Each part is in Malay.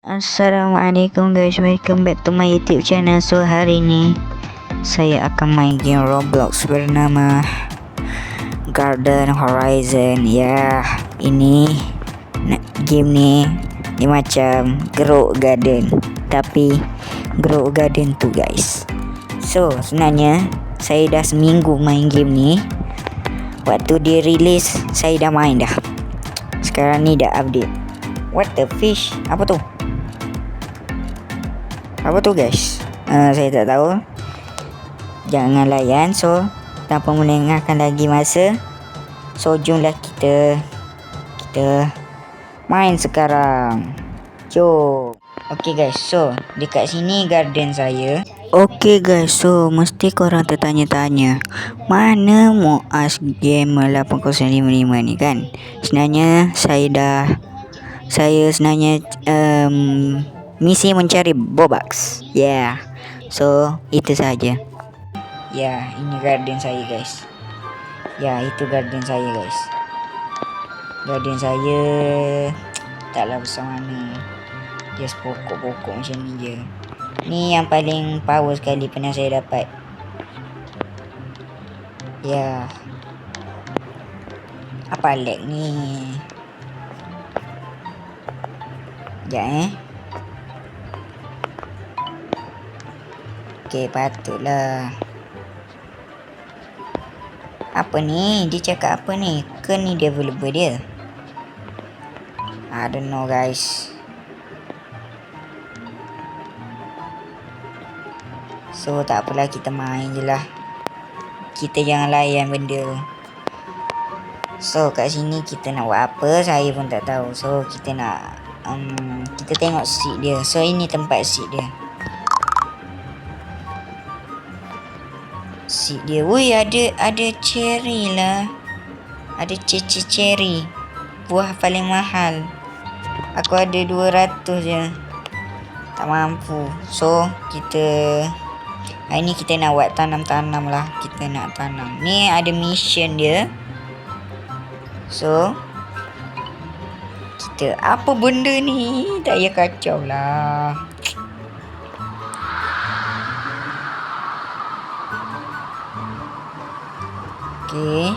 Assalamualaikum guys, welcome back to my YouTube channel. So hari ni saya akan main game Roblox bernama Garden Horizon. Ya, ini game ni macam Grow Garden, tapi Grow Garden tu guys. So sebenarnya saya dah seminggu main game ni. Waktu dia release saya dah main dah. Sekarang ni dah update. What the fish? Apa tu? Apa tu guys? Saya tak tahu. Jangan layan. So tanpa melengahkan lagi masa, so jomlah kita main sekarang. Jom. Okay guys, so dekat sini garden saya. Okay guys, so mesti korang tertanya-tanya, mana Muaz Gamer 8055 ni kan? Sebenarnya saya sebenarnya misi mencari Bobax. Yeah. So itu saja. Ya, ini garden saya guys. Ya, itu garden saya guys. Garden saya taklah besar mana. Just pokok-pokok macam ni je. Ni yang paling power sekali pernah saya dapat. Ya. Apa lag ni? Sekejap Okay, patutlah. Apa ni? Dia cakap apa ni? Ke ni developer dia? I don't know guys. So tak apalah, kita main je lah. Kita jangan layan benda. So kat sini kita nak buat apa, saya pun tak tahu. So kita nak kita tengok seed dia. So ini tempat seed dia. Seed dia. Wui, ada cherry lah. Ada cherry. Buah paling mahal. Aku ada 200 je. Tak mampu. So hari ni kita nak buat tanam-tanam lah. Kita nak tanam. Ni ada mission dia. So kita, apa benda ni? Tak payah kacau lah. Okay.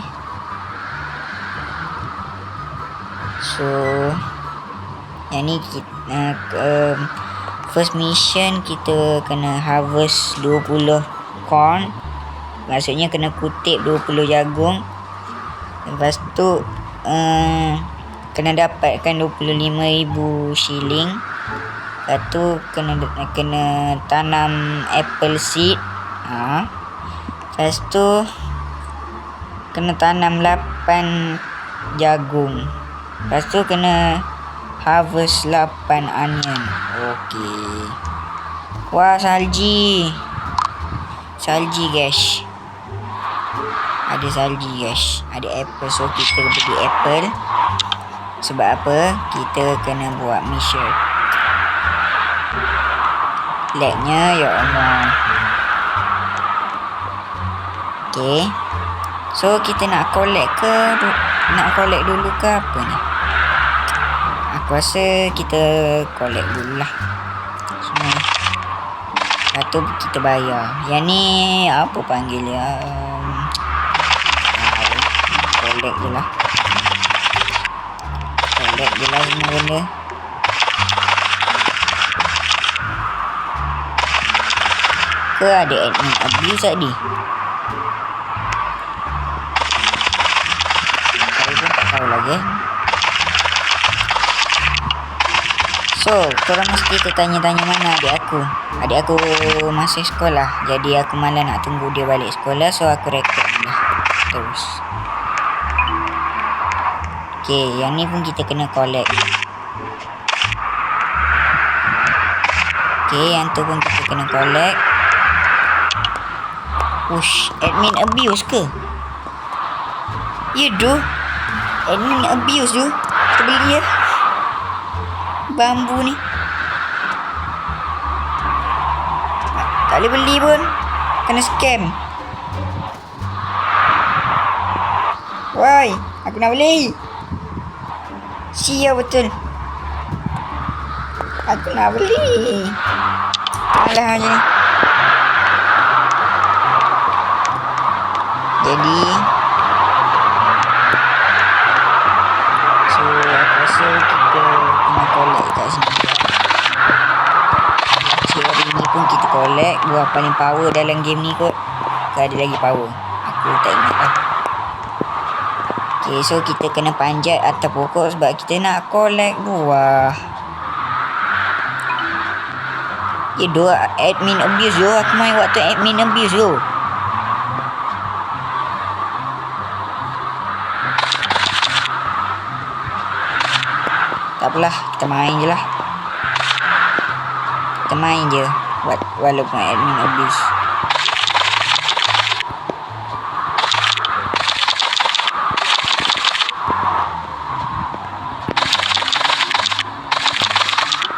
So yang ni kita first mission kita kena harvest 20 corn. Maksudnya kena kutip 20 jagung. Lepas tu kena dapatkan 25,000 shilling. Lepas tu kena tanam apple seed. Lepas tu kena tanam 8 jagung. Lepas tu kena harvest 8 onion. Okey. Wah, salji guys. Ada salji guys. Ada apple. So kita beli apple. Sebab apa? Kita kena buat mission. Lagnya ya Allah. Okay. So kita nak collect ke? Nak collect dulu ke apa ni? Aku rasa kita collect dulu lah. Semua. Lepas tu kita bayar. Yang ni apa panggil dia? Collect je lah. Collect je lah semua benda. Ke ada admin abuse tadi? Saya pun tak tahu lagi. So, korang mesti tertanya-tanya mana adik aku. Adik aku masih sekolah. Jadi aku malah nak tunggu dia balik sekolah. So aku record lah terus. Okay, yang ni pun kita kena collect. Okay, yang tu pun kita kena collect. Ush, admin abuse ke? Ya doh. Admin abuse tu. Kita beli ya. Bambu ni. Tak boleh beli pun. Kena scam. Woi, aku nak beli. Sia betul. Aku nak beli. Alah je ni. Jadi so aku rasa kita kena collect kat sini. Hari ni pun kita collect buah paling power dalam game ni kot. Ke ada lagi power? Aku tak ingat lah. Okay, so kita kena panjat atas pokok sebab kita nak collect buah. Ya doa admin abuse yo. Aku main waktu admin abuse yo. Tak apalah, kita main je lah. Kita main je walaupun admin abuse.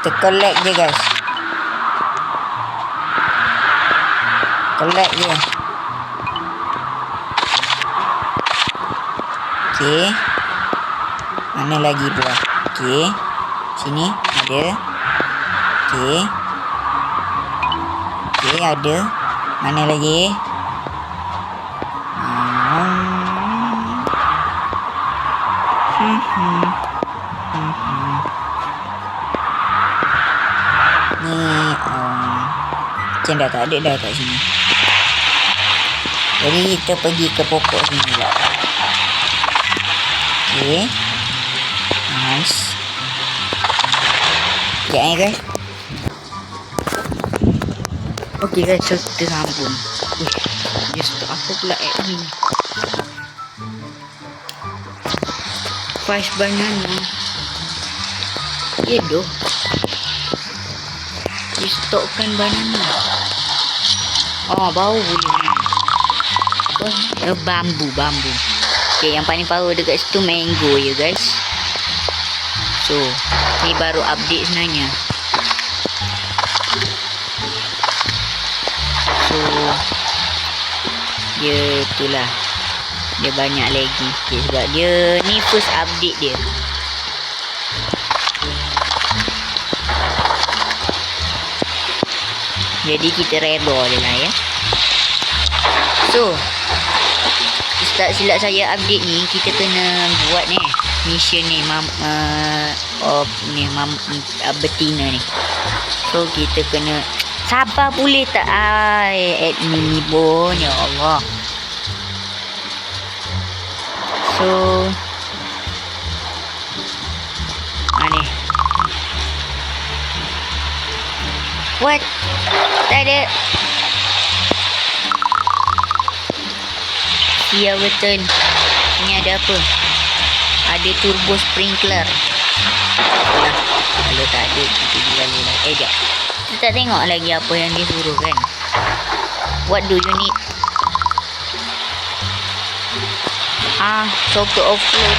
Kita collect je guys. Collect je. Okay. Mana lagi buah? Okay. Sini ada. Okay. Okay ada. Mana lagi? Ni macam dah tak ada dah kat sini. Jadi kita pergi ke pokok sini lah. Okay. Nice. Sekejap guys. Okay guys, so kita sambung. Dia stop apa pula admin. 5 banana. Ya doh. Dia stopkan banana. Oh, bau boleh. Bambu. Okay, yang paling power dekat situ mango ya guys. So, ni baru update sebenarnya. So, dia itulah. Dia banyak lagi sikit sebab dia ni first update dia. Jadi kita reba je lah ya. So, tak silap saya update ni, kita kena buat ni mission ni betina ni. So kita kena sabar boleh tak admin ni bon, ya Allah. So ni what? Tak ada. Ya betul. Ini ada apa? Ada turbo sprinkler. Apalah, kalau tak ada kita jual je lah. Jap. Kita tak tengok lagi apa yang dia suruh kan. What do you need? Socket offload.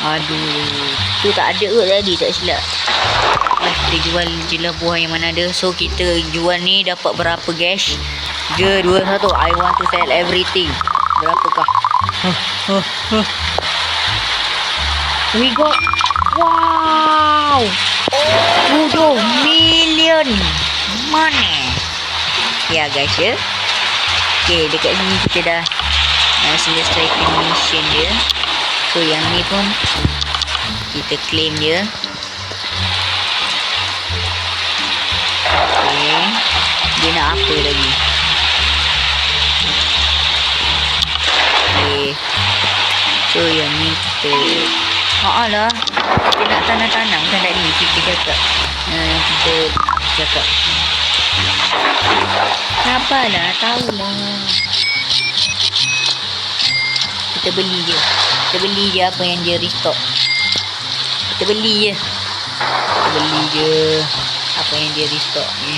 Aduh, tu tak ada ke tadi, tak silap. Kita jual je lah buah yang mana ada. So kita jual ni dapat berapa guys? 3, 2, 1. I want to sell everything. Berapakah? We got. Wow. 7 million. Mana? Ya guys ya. Okay, dekat sini kita dah selesaikan mission dia. So yang ni pun kita claim dia. Okay. Dia nak apa lagi? Okay. So yang ni kita lah, kita nak tanam-tanam kan tadi kita cakap. Kita cakap sabarlah, tahulah. Kita beli je. Kita beli je apa yang dia restock. Kita beli je. Kita beli je apa yang dia restock ni.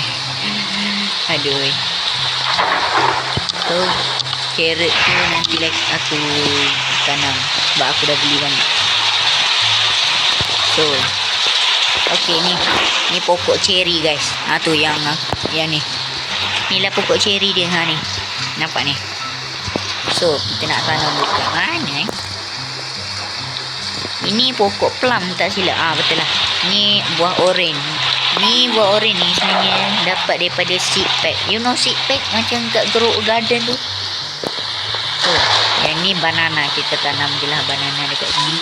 Aduh. So carrot tu nanti lagi aku tanam sebab aku dah beli banyak. So okay, ni pokok cherry guys. Tu yang ni. Inilah pokok cherry dia. Ni nampak ni. So kita nak tanam dekat mana Ini pokok plum tak silap. Betul lah. Ni buah oren. Ni buah oren ni saya dapat daripada seed pack. You know seed pack macam kat grow garden tu. So, yang ni banana. Kita tanam je lah banana dekat sini.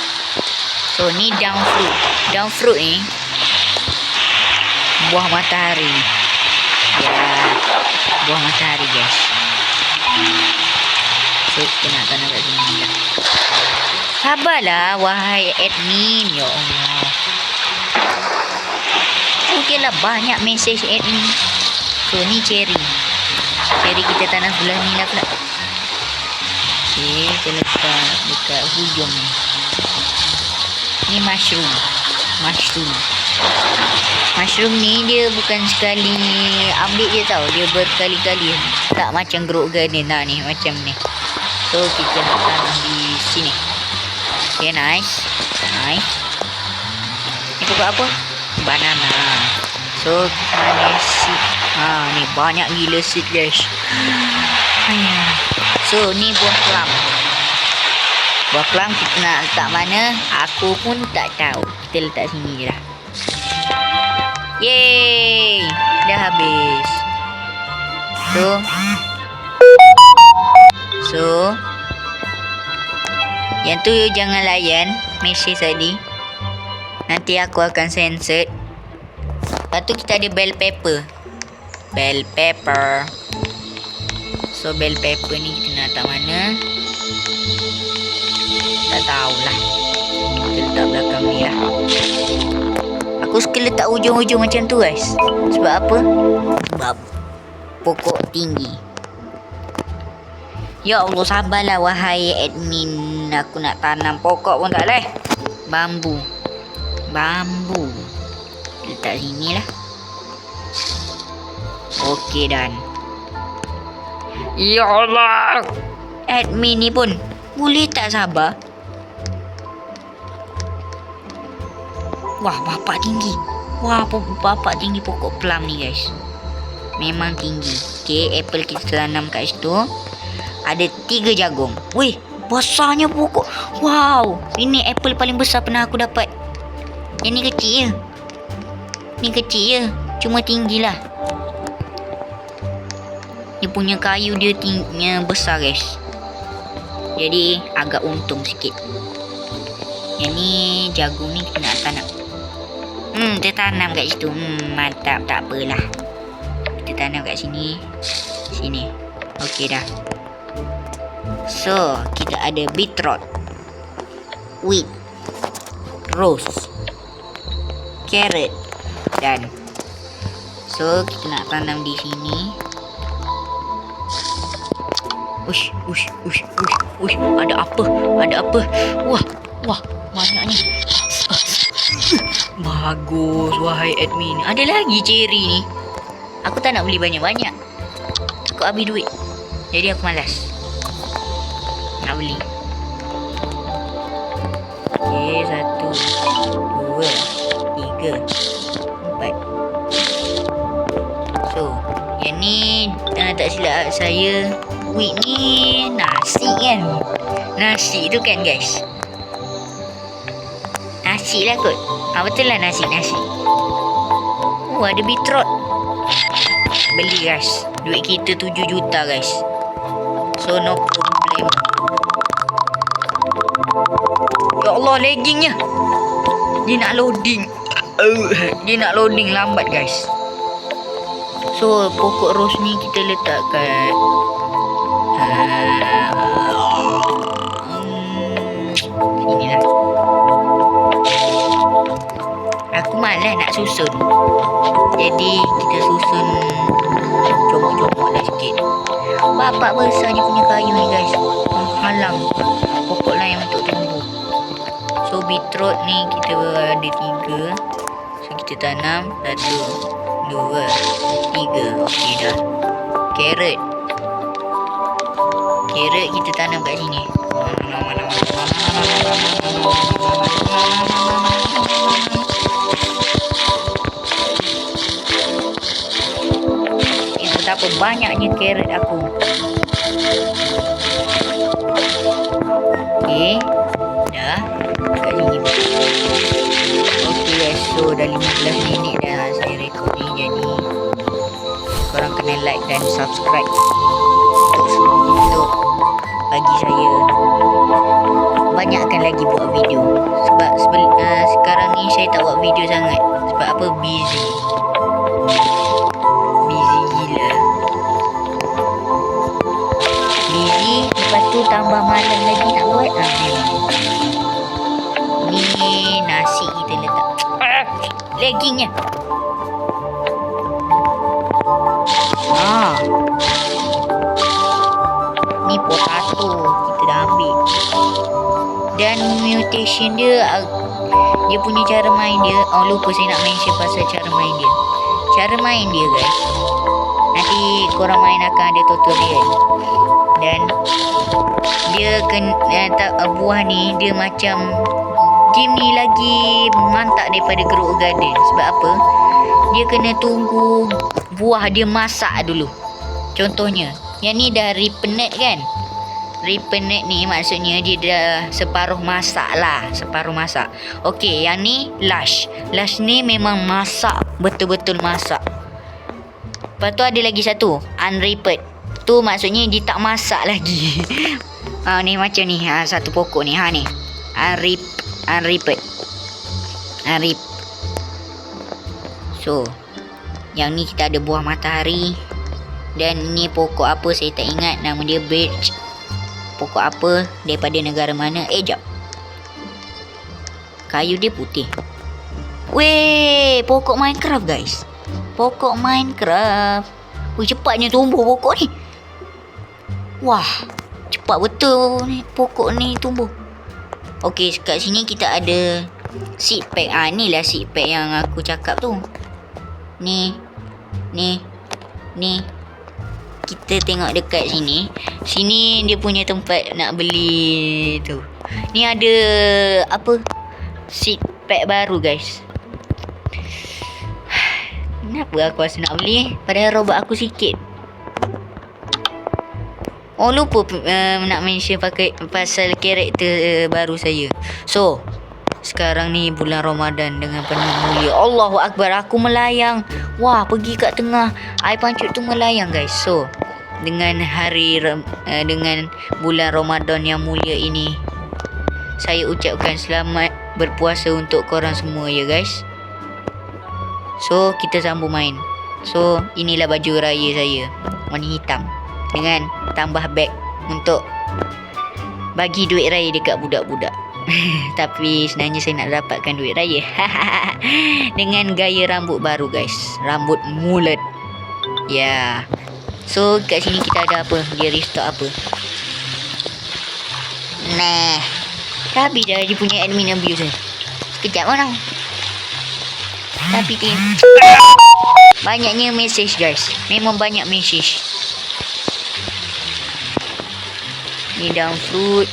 So, ni down fruit. Down fruit ni buah matahari. Ya, buah matahari guys. So, kita nak tanam kat sini lah. Sabarlah wahai admin. Ya Allah. Okeylah, banyak mesej admin. So, ni cherry. Cherry kita tanam sebelah ni lah pula. Okay, kita letak dekat hujung ni. Ni mushroom. Mushroom ni dia bukan sekali ambil je tau. Dia berkali-kali. Tak macam grow garden lah ni. Macam ni. So, kita nak tanam di sini. Okay, nice. Ni pokok apa? Banana. So, mana seed? Ni banyak gila seed guys. So, ni buah plum. Buah plum kita nak letak mana? Aku pun tak tahu. Kita letak sini je lah. Yeay! Dah habis. So, yang tu jangan layan mesej tadi. Nanti aku akan sensor. Lepas tu kita ada bell pepper. So, bell pepper ni kita nak letak mana? Tak tahulah. Kita letak belakang ni lah. Aku suka letak ujung-ujung macam tu guys. Sebab apa? Sebab pokok tinggi. Ya Allah, sabarlah wahai admin. Aku nak tanam pokok pun tak boleh. Bambu. Letak sini lah. Okey dan. Ya Allah. Admin ni pun boleh tak sabar? Wah, bapak tinggi. Bapak tinggi pokok plum ni guys. Memang tinggi. Okay, apple kita tanam kat situ. Ada 3 jagung. Weh, besarnya pokok. Wow, ini apple paling besar pernah aku dapat. Yang ni kecil je. Cuma tinggilah. Dia punya kayu dia tingginya besar guys. Jadi agak untung sikit. Yang ni jagung ni kita nak tanam. Kita tanam kat situ. Mantap, tak apalah. Kita tanam kat sini. Okey dah. So, kita ada beetroot, wheat, rose, carrot dan so kita nak tanam di sini. Ush, ada apa? Wah, banyaknya. Bagus wahai admin. Ada lagi cherry ni. Aku tak nak beli banyak-banyak. Aku habis duit. Jadi aku malas nak beli. Okay, 1, 2, 3, 4. So, yang ni tak silap saya, wheat ni nasi kan? Nasi tu kan guys? Nasi lah kot. Betul lah nasi. Oh, ada beetroot. Beli guys. Duit kita 7 juta guys. So, no problem. Ya Allah, laggingnya. Dia nak loading lambat guys. So, pokok rose ni kita letak kat sini lah. Aku malas nak susun. Jadi, kita susun comok-comok lah sikit. Bapak besarnya punya kayu ni guys. Menghalang pokok lain untuk tumbuh. So, beetroot ni kita ada 3. So, kita tanam 1, 2, 3. Okey dah. Carrot kita tanam kat sini. Betapa banyaknya carrot aku. Okey. Dah. Kat sini. Okay guys, so dah 15 minit dah saya rekod ni. Jadi korang kena like dan subscribe untuk bagi saya banyakkan lagi buat video. Sebab sekarang ni saya tak buat video sangat. Sebab apa? Busy gila. Busy, lepas tu tambah malam lagi nak buat ni nasi kita letak laggingnya. Ni potato kita dah ambil. Dan mutation dia punya cara main dia, lupa saya nak mention pasal cara main dia. Cara main dia guys, nanti korang main akan ada tutorial. Dan dia buah ni dia macam game ni lagi mantap daripada Grow Garden. Sebab apa? Dia kena tunggu buah dia masak dulu. Contohnya yang ni dah ripened kan. Ripened ni maksudnya dia dah separuh masak lah. Separuh masak. Okey, yang ni lush. Lush ni memang masak. Betul-betul masak. Lepas tu ada lagi satu, unripened. Tu maksudnya dia tak masak lagi. Ni macam ni. Satu pokok ni. Ni unripened. So yang ni kita ada buah matahari. Dan ni pokok apa saya tak ingat. Nama dia birch. Pokok apa, daripada negara mana. Jap, kayu dia putih. Weh, pokok Minecraft guys. Pokok Minecraft. Weh, cepatnya tumbuh pokok ni. Wah, cepat betul ni pokok ni tumbuh. Okey, kat sini kita ada seed pack. Ni lah seed pack yang aku cakap tu. Ni kita tengok dekat sini. Sini dia punya tempat nak beli tu. Ni ada apa? Seed pack baru guys. Kenapa aku rasa nak beli? Padahal robot aku sikit. Lupa nak mention pasal karakter baru saya. So sekarang ni bulan Ramadan dengan penuh mulia. Allahu Akbar, aku melayang. Wah, pergi kat tengah air pancut tu melayang guys. So dengan dengan bulan Ramadan yang mulia ini, saya ucapkan selamat berpuasa untuk korang semua ya guys. So kita sambung main. So inilah baju raya saya, warna hitam, dengan tambah beg untuk bagi duit raya dekat budak-budak. Tapi sebenarnya saya nak dapatkan duit raya. Dengan gaya rambut baru guys. Rambut mullet. Ya. So kat sini kita ada apa? Dia restock apa? Nah, tapi dah dia punya admin abuse. Sekejap orang. Tapi banyaknya message guys. Memang banyak message. Ni down fruit.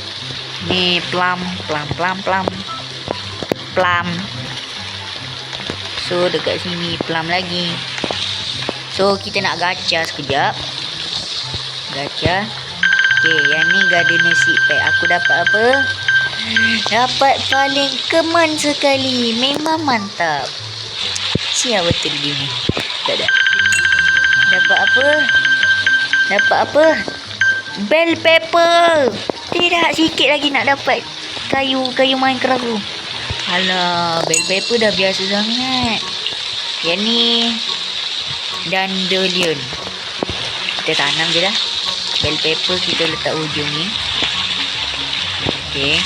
Ni plum. So dekat sini plum lagi. So kita nak gacha sekejap. Gacha. Okay, yang ni gardener seed pack. Aku dapat apa? Dapat paling keman sekali. Memang mantap. Siap betul gini. Tak ada. Dapat apa? Bell pepper. Tidak, sikit lagi nak dapat kayu Minecraft tu. Alah, bell pepper dah biasa sangat. Yang ni dandelion. Kita tanam je lah. Bell pepper kita letak hujung ni. Okay,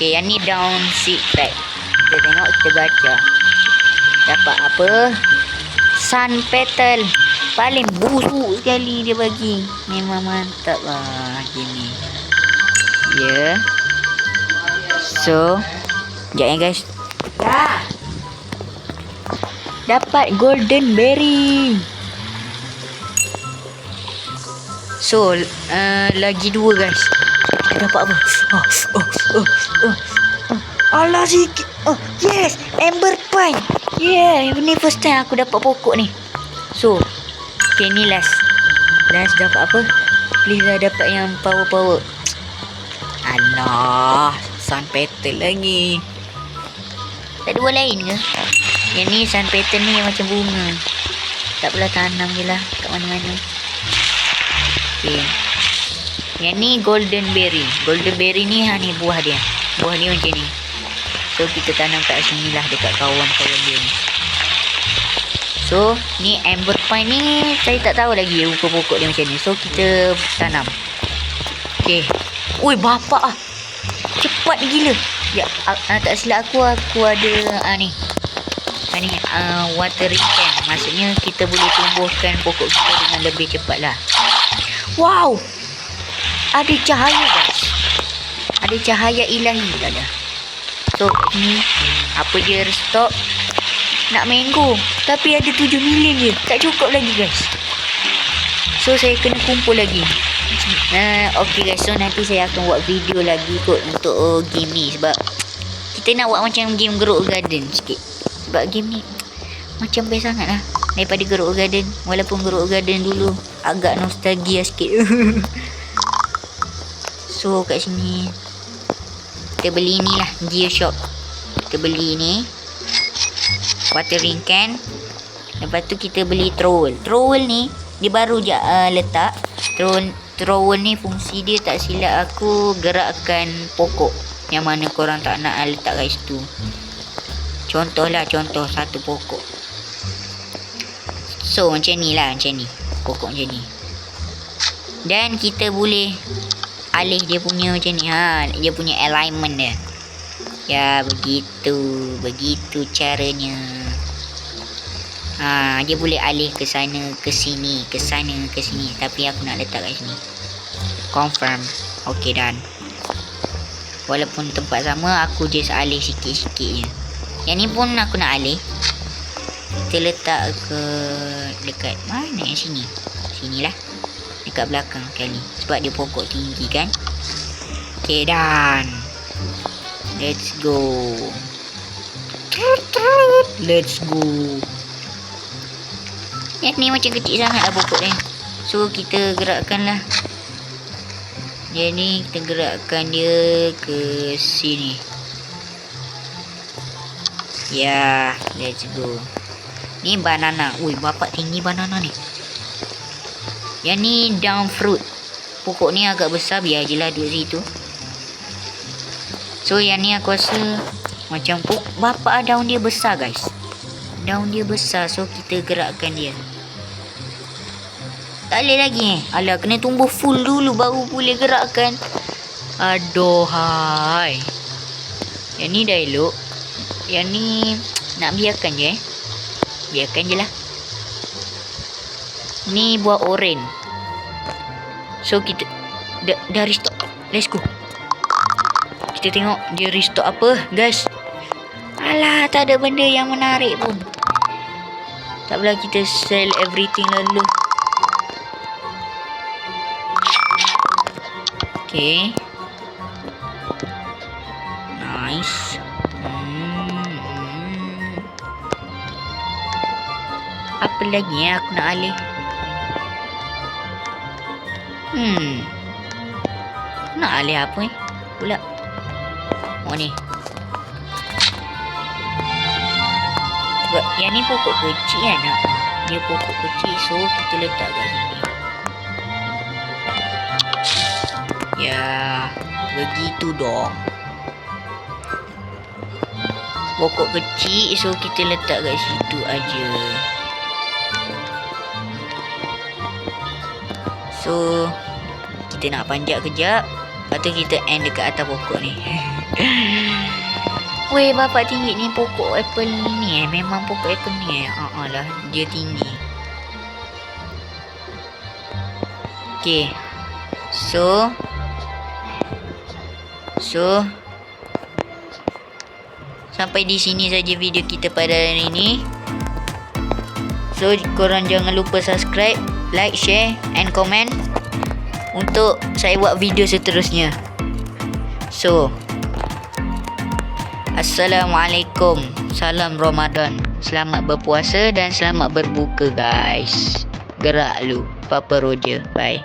yang ni down seed pack. Kita tengok, kita baca. Dapat apa? Sun petal. Paling busuk sekali dia bagi. Memang mantap lah gini. Ya. So sekejap ya guys. Dapat golden berry. So lagi dua guys. Kita dapat apa? Alah sikit. Yes, amber pine. Yeah, ini first time aku dapat pokok ni. So okay, ni last dapat apa? Please lah dapat yang power. Alah, sun petal lagi. Tak ada buah lain ke? Yang ni sun pattern ni yang macam bunga. Tak apalah, tanam je lah kat mana-mana. Okay. Yang ni golden berry. Golden berry ni ni buah dia. Buah ni macam ni. So kita tanam kat sini lah, dekat kawan-kawan dia ni. So ni amber pine ni saya tak tahu lagi rupa pokok dia macam ni. So kita tanam. Okay. Ui bapak ah. Cepat gila. Ya, tak silap aku ada ni. Ni watering can. Maksudnya kita boleh tumbuhkan pokok kita dengan lebih cepat lah. Wow. Ada cahaya guys. Ada cahaya ilahi tak ada. So ni apa dia restock nak mango. Tapi ada 7 million je. Tak cukup lagi guys. So saya kena kumpul lagi. Okay guys, so nanti saya akan buat video lagi kot untuk game ni. Sebab kita nak buat macam game Grow Garden sikit. Sebab game ni macam best sangat lah daripada Grow Garden. Walaupun Grow Garden dulu agak nostalgia sikit. So kat sini kita beli ni lah, Gearshop. Kita beli ni watering can. Lepas tu kita beli trowel. Trowel ni dia baru je letak. Trowel ni fungsi dia tak silap aku gerakkan pokok yang mana korang tak nak letak kat situ. Contoh satu pokok. So macam ni lah, macam ni. Pokok macam ni. Dan kita boleh alih dia punya macam ni. Dia punya alignment dia. Ya begitu caranya. Dia boleh alih ke sana, ke sini, ke sana, ke sini. Tapi aku nak letak kat sini. Confirm. Okay, done. Walaupun tempat sama, aku just alih sikit-sikit je. Yang ni pun aku nak alih. Kita letak ke dekat mana yang sini? Sinilah. Dekat belakang sekali. Sebab dia pokok tinggi kan. Okay, done. Let's go. Let's go. Yang ni macam kecil sangat lah pokok ni. So kita gerakkan lah. Jadi kita gerakkan dia ke sini. Ya, let's go. Ni banana. Ui, bapak tinggi banana ni. Yang ni down fruit. Pokok ni agak besar, biar je lah duduk situ. So yang ni aku rasa macam bapak daun dia besar guys. Daun dia besar, so kita gerakkan dia. Tak boleh lagi Alah, kena tumbuh full dulu baru boleh gerakkan. Aduhai. Yang ni dah elok. Yang ni nak biarkan je biarkan je lah. Ni buah oren. So kita dah restock. Let's go. Kita tengok dia restock apa guys. Alah, tak ada benda yang menarik pun. Tak apalah, kita sell everything lalu. Okay. Nice. Apa lagi yang aku nak alih? Nak alih apa ni pula? Oh ni. Sebab yang ni pokok kecil kan. Dia pokok kecil, so kita letak kat sini. Ya, begitu dong. Pokok kecil, so kita letak kat situ aja. So kita nak panjat kejap. Lepas tu kita end dekat atas pokok ni. Weh, bapak tinggi ni pokok apple ni memang pokok apple ni lah, dia tinggi. Okay. So sampai di sini saja video kita pada hari ini. So korang jangan lupa subscribe, like, share and comment untuk saya buat video seterusnya. So Assalamualaikum. Salam Ramadan. Selamat berpuasa dan selamat berbuka guys. Gerak lu Papa Roger. Bye.